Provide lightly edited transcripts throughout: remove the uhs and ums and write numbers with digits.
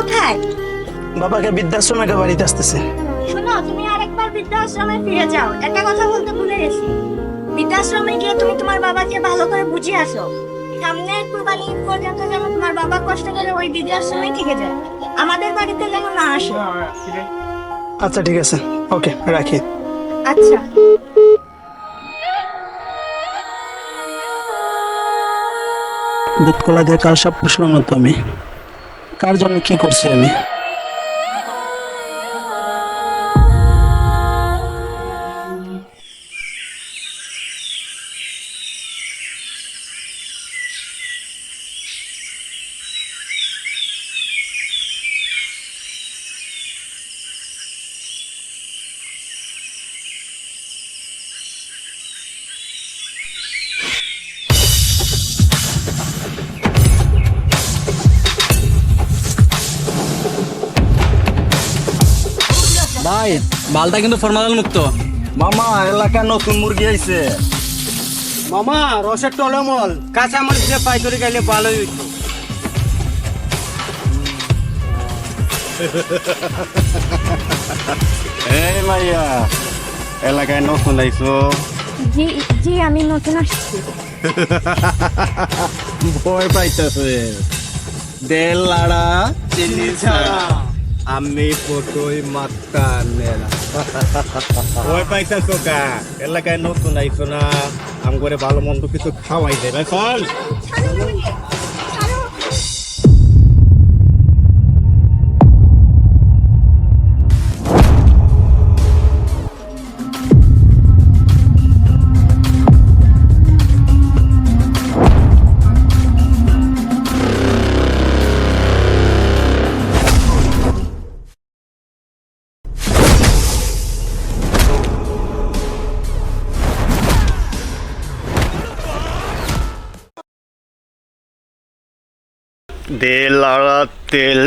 কোথায়? বাবাকে বৃদ্ধাশ্রমে বাড়িতে আসতেছে। শোনো, তুমি আরেকবার বৃদ্ধাশ্রমে ফিরে যাও। একটা কথা বলতে ভুলে গেছি, বৃদ্ধাশ্রমে গিয়ে তুমি তোমার বাবাকে ভালো করে বুঝিয়ে আসো। সামনের কুরবানি ঈদ পর্যন্ত যেন তোমার বাবা কষ্ট করে ওই বৃদ্ধাশ্রমেই থেকে যায়, আমাদের বাড়িতে যেন না আসে। আচ্ছা ঠিক আছে, ওকে রাখি। আচ্ছা। দুধ কলা দিয়ে কাল সব শুনলাম না তো আমি, কার জন্য কি করছি আমি? ভাই, বালটা কিন্তু ফরমাল মুক্ত। মামা এলাকার নতুন মুরগি আইছে। মামা রসের টলমল কাঁচা মরিচ দিয়ে পাইকারি গাইলে ভালোই হইতো। এই মাইয়া, এলাকায় নতুন আইছো? জি জি, আমি নতুন আসছি। ভয় পাইতেছে। দেল লাড়া চিনি ছাড়া আমি পতই মাত্তা নেলা। ভয় পাইতেছো কা? এলাকায় নতুন আইছো না, আম করে ভালো মন্দ কিছু খাওয়াই দেবে চল। দেল লাড়া তেল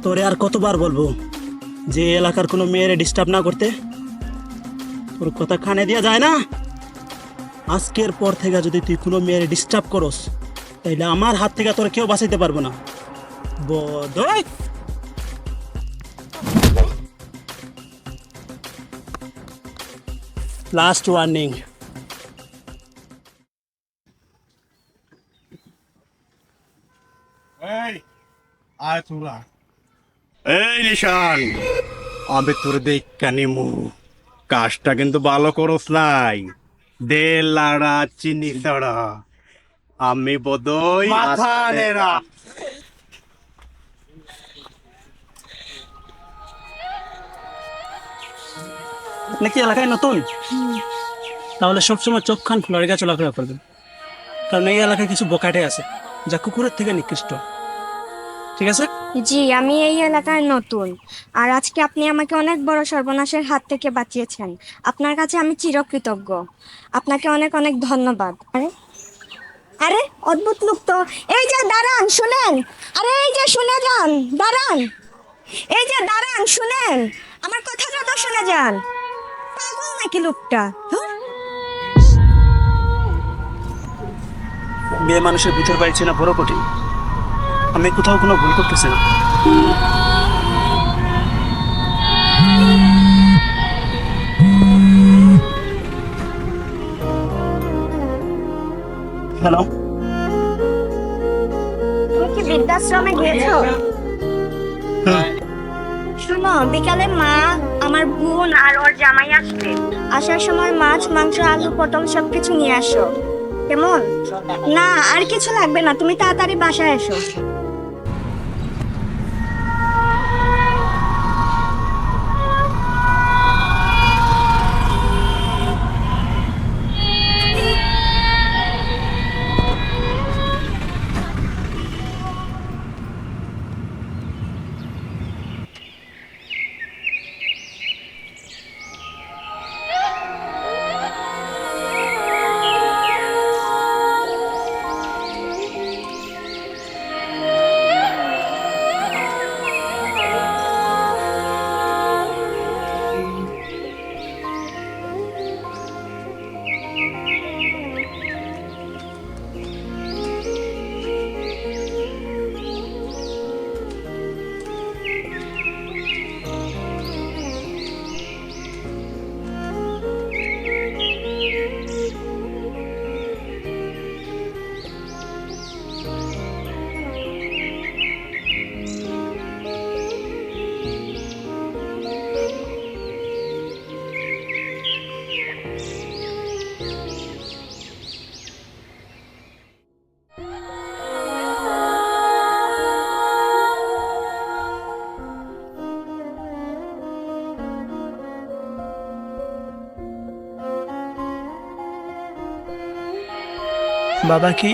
তোরে আর কতবার বলবো যে এই এলাকার কোনো মেয়েরে ডিস্টার্ব না করতে? তোর কথা কানে দেওয়া যায় না? আজকের পর থেকে যদি তুই কোনো মেয়েরে ডিস্টার্ব করস, তাইলে আমার হাত থেকে তোর কেউ বাঁচাইতে পারবো না। বদই লাস্ট ওয়ার্নিং। এই নিশান, আমি তোর দেখা নিমু। কাজটা কিন্তু ভালো করস নাই। দেল লাড়া চিনি ছাড়া আমি বদই মাথা নেড়া। আপনি কি এলাকায় নতুন? তাহলে সবসময় চোখ খান খোলা রেখে চলাফেরা করবেন, কারণ এই এলাকায় কিছু বোকাটে আছে যা কুকুরের থেকে নিকৃষ্ট। ঠিক আছে? জি, আমি এই এলাকায় নতুন, আর আজকে আপনি আমাকে অনেক বড় সর্বনাশের হাত থেকে বাঁচিয়েছেন। আপনার কাছে আমি চিরকৃতজ্ঞ। আপনাকে অনেক অনেক ধন্যবাদ। আরে আরে অদ্ভুত লোক তো। এই যে দাঁড়ান, শুনেন। আরে এই যে শুনে যান, দাঁড়ান। এই যে দাঁড়ান, শুনেন, আমার কথাটা তো শুনে যান। পাগল নাকি লোকটা? ধুর। মেয়ে মানুষের ভিতর বাড়ি চেনা বড় কঠিন। আমি কোথাও কোনো ভুল করতেছি না। হ্যালো, তুমি কি বৃদ্ধাশ্রমে গিয়েছো? শুনো, বিকালে মা, আমার বোন আর ওর জামাই আসবে। আসার সময় মাছ, মাংস, আলু, পটল সবকিছু নিয়ে আসো। কেমন? না, আর কিছু লাগবে না, তুমি তাড়াতাড়ি বাসায় এসো। বাবা কি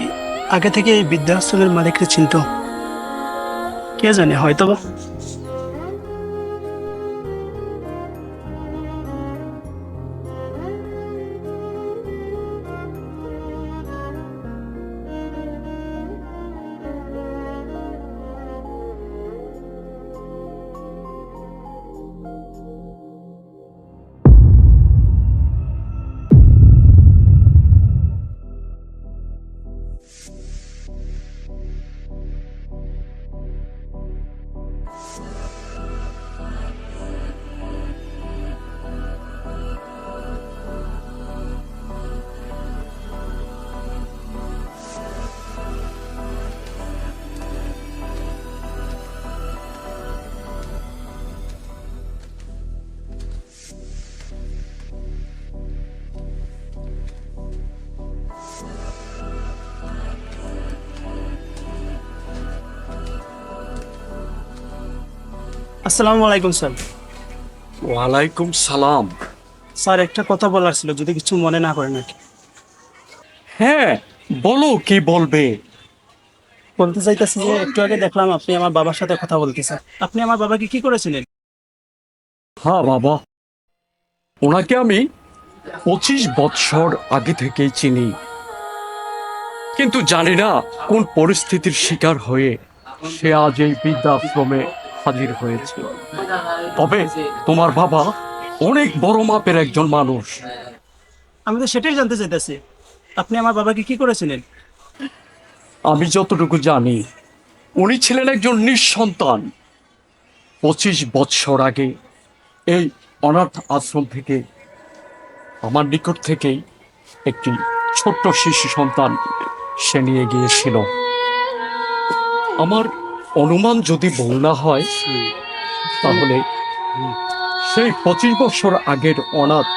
আগে থেকে এই বৃদ্ধাশ্রমের মালিককে চিনত? কে জানে, হয়তো বা। আসসালামু আলাইকুম স্যার। ওয়ালাইকুম সালাম। স্যার, একটা কথা বলার ছিল, যদি কিছু মনে না করেন আর কি। হ্যাঁ, বলো কি বলবে। বলতে চাইতেছি যে একটু আগে দেখলাম আপনি আমার বাবার সাথে কথা বলতেছেন। আপনি আমার বাবাকে কি করেছিলেন? হ্যাঁ বাবা, ওনাকে আমি 25 বৎসর আগে থেকেই চিনি, কিন্তু জানি না কোন পরিস্থিতির শিকার হয়ে সে আজ এই বৃদ্ধাশ্রমে হাজির হয়েছে। তবে তোমার বাবা অনেক বড় মাপের একজন মানুষ। আমি তো সেটাই জানতে চাইতেছি, আপনি আমার বাবাকে কি করেছিলেন? আমি যতটুকু জানি, উনি ছিলেন একজন নিঃসন্তান। 25 বৎসর আগে এই অনাথ আশ্রম থেকে আমার নিকট থেকেই একটি ছোট্ট শিশু সন্তান সে নিয়ে গিয়েছিল। আমার অনুমান যদি ভুল না হয়, তাহলে সেই 25 বছর আগের অনাথ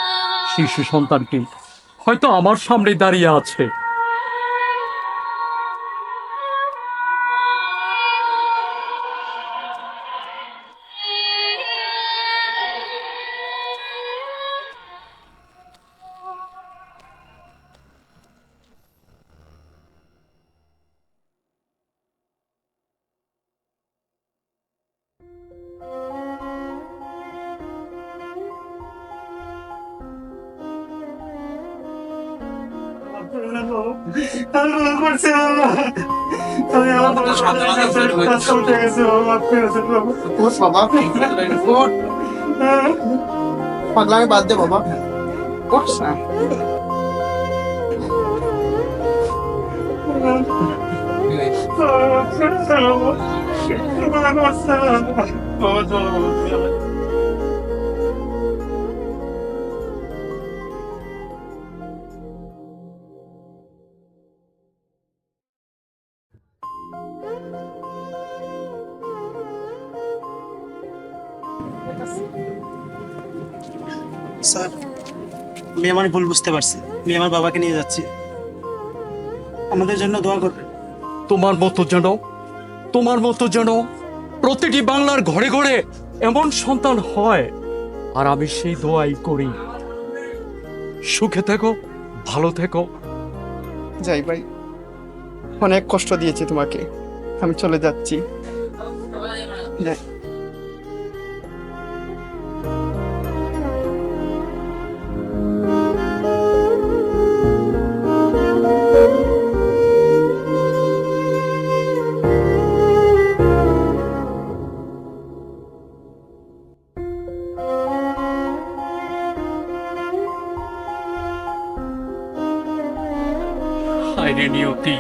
শিশু সন্তানটি হয়তো আমার সামনে দাঁড়িয়ে আছে। বাবা পাগলামি বাদ দে বাবা। স্যার, আমি আমার ভুল বুঝতে পারছি। আমি আমার বাবাকে নিয়ে যাচ্ছি, আমাদের জন্য দোয়া করবেন। তোমার মতো যেন প্রতিটি বাংলার ঘরে ঘরে এমন সন্তান হয়, আর আমি সেই দোয়াই করি। সুখে থেকো, ভালো থেকো। যাই ভাই, অনেক কষ্ট দিয়েছি তোমাকে, আমি চলে যাচ্ছি। যাই। হায়রে নিয়তি,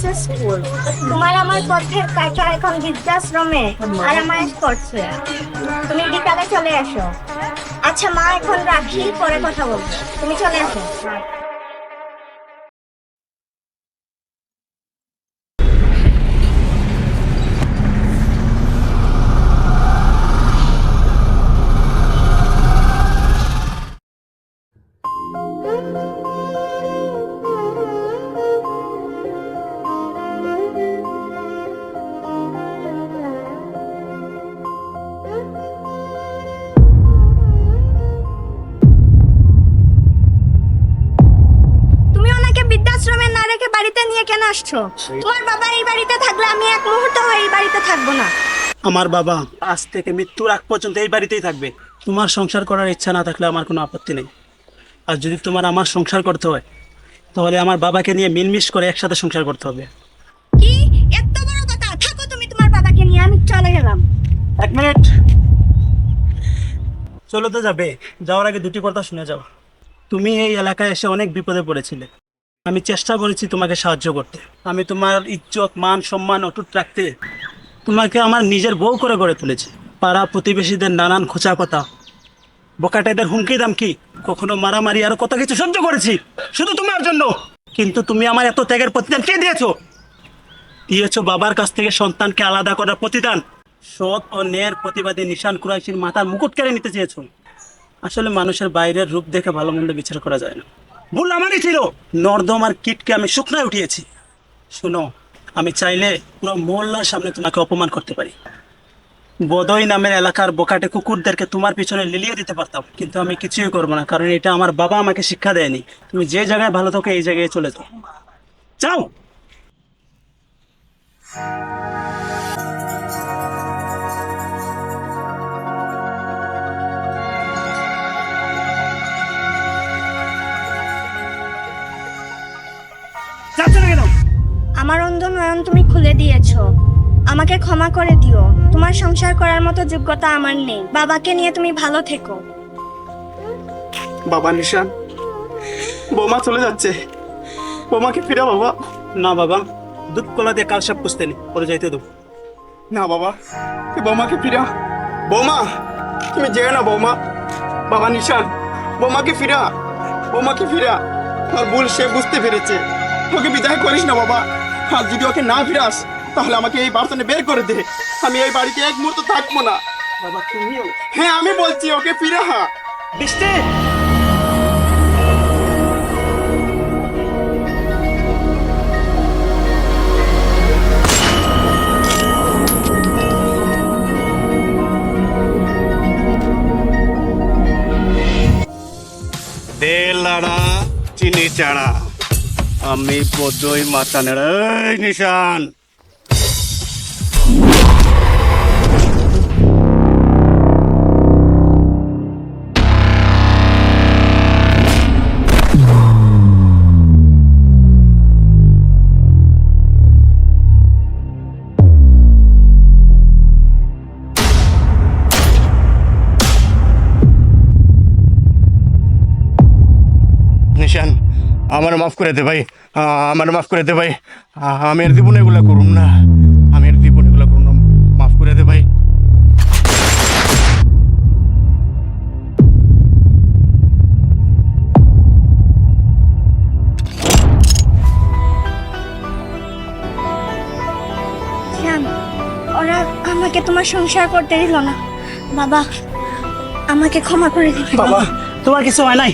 হচ্ছে স্কুল। তোমার আমার পথের কাটা এখন বৃদ্ধাশ্রমে আরামায়েশ করছে। তুমি বিকালে চলে এসো। আচ্ছা মা, এখন রাখি, পরে কথা বলবো। তুমি চলে আসো। তুমি ওনাকে বৃদ্ধাশ্রমে না রেখে বাড়িতে নিয়ে কেন আসছো? তোমার বাবা এই বাড়িতে থাকলে আমি এক মুহূর্ত এই বাড়িতে থাকবো না। আমার বাবা আজ থেকে মৃত্যুর আগ পর্যন্ত এই বাড়িতেই থাকবে। তোমার সংসার করার ইচ্ছা না থাকলে আমার কোনো আপত্তি নেই। আর যদি তোমার আমার সংসার করতে হয়, তাহলে আমার বাবাকে নিয়ে মিলমিশ করে একসাথে সংসার করতে হবে। কি এত বড় কথা? থাকো তুমি তোমার বাবাকে নিয়ে, আমি চলে গেলাম। 1 মিনিট। চলো তো যাবে, যাওয়ার আগে দুটি কথা শুনে যাও। তুমি এই এলাকায় এসে অনেক বিপদে পড়েছিলে। আমি চেষ্টা করেছি তোমাকে সাহায্য করতে। আমি তোমার ইজ্জত মান সম্মান অটুট রাখতে তোমাকে আমার নিজের বউ করে গড়ে তুলেছি। পাড়া প্রতিবেশীদের নানান খোঁচা কথা, বোকাটাদের হুমকি দামকি, কখনো মারামারি, আরো কত কিছু সহ্য করেছি শুধু তোমার জন্য। কিন্তু তুমি আমার এত ত্যাগের প্রতিদান কে দিয়েছো? দিয়েছো বাবার কাছ থেকে সন্তানকে আলাদা করার প্রতিদান। সৎ ও ন্যায়ের প্রতিবাদী নিশান কুরাইশির মাথার মুকুট কেড়ে নিতে চেয়েছো। আসলে মানুষের বাইরের রূপ দেখে ভালো মন্দ বিচার করা যায় না। ভুল আমারই ছিল। নর্দমার কীটকে আমি শুকনায় উঠিয়েছি। শোনো, আমি চাইলে পুরো মহল্লার সামনে তোমাকে অপমান করতে পারি। বদই নামের এলাকার বোকাটে কুকুরদেরকে তোমার পিছনে লিলিয়ে দিতে পারতাম, কিন্তু আমি কিছুই করবো না, কারণ এটা আমার বাবা আমাকে শিক্ষা দেয়নি। তুমি যে জায়গায় ভালো থাকো এই জায়গায় চলে যাও। যাও। যাচ্ছ না কেন? আমার অন্ধ নয়ন তুমি খুলে দিয়েছো, আমাকে ক্ষমা করে দিও। তোমার সংসার করার মতো যোগ্যতা আমার নেই। বাবাকে নিয়ে তুমি ভালো থেকো। বাবা নিশান, বৌমা চলে যাচ্ছে, বৌমাকে ফিরা বাবা। না বাবা, দুধ কলা দিয়ে কাল সাপ পুষতে নেই, পরে যাইতে দেবো। না বাবা, তুই বৌমাকে ফিরা। বৌমা, তুমি যেও না বৌমা। বাবা নিশান, বৌমাকে ফিরা, বৌমাকে ফিরা। আর ভুল সে বুঝতে পেরেছে, ওকে বিদায় করিস না বাবা। আর যদি ওকে না ফিরাস তাহলে আমাকে এই বাড়িতে বের করে দে। আমি এই বাড়িতে এক মুহূর্ত থাকবো না। বাবা তুমিও? হ্যাঁ আমি বলছি, ওকে ফিরা। বৃষ্টি, তেল লাড়া চিনি চাড়া, আমি পদই মাথা নেড়া। এই নিশান, নিশান, আমার মাফ করে দে ভাই, আমার মাফ করে দে ভাই। আমি আর জীবনে এগুলা করুম না, আমি আর জীবনে এগুলা করুম না, মাফ করে দে ভাই। শ্যাম, ওরা আমাকে তোমার সংসার করতে দিল না। বাবা, আমাকে ক্ষমা করে দিন। বাবা তোমার কিছু হয় নাই।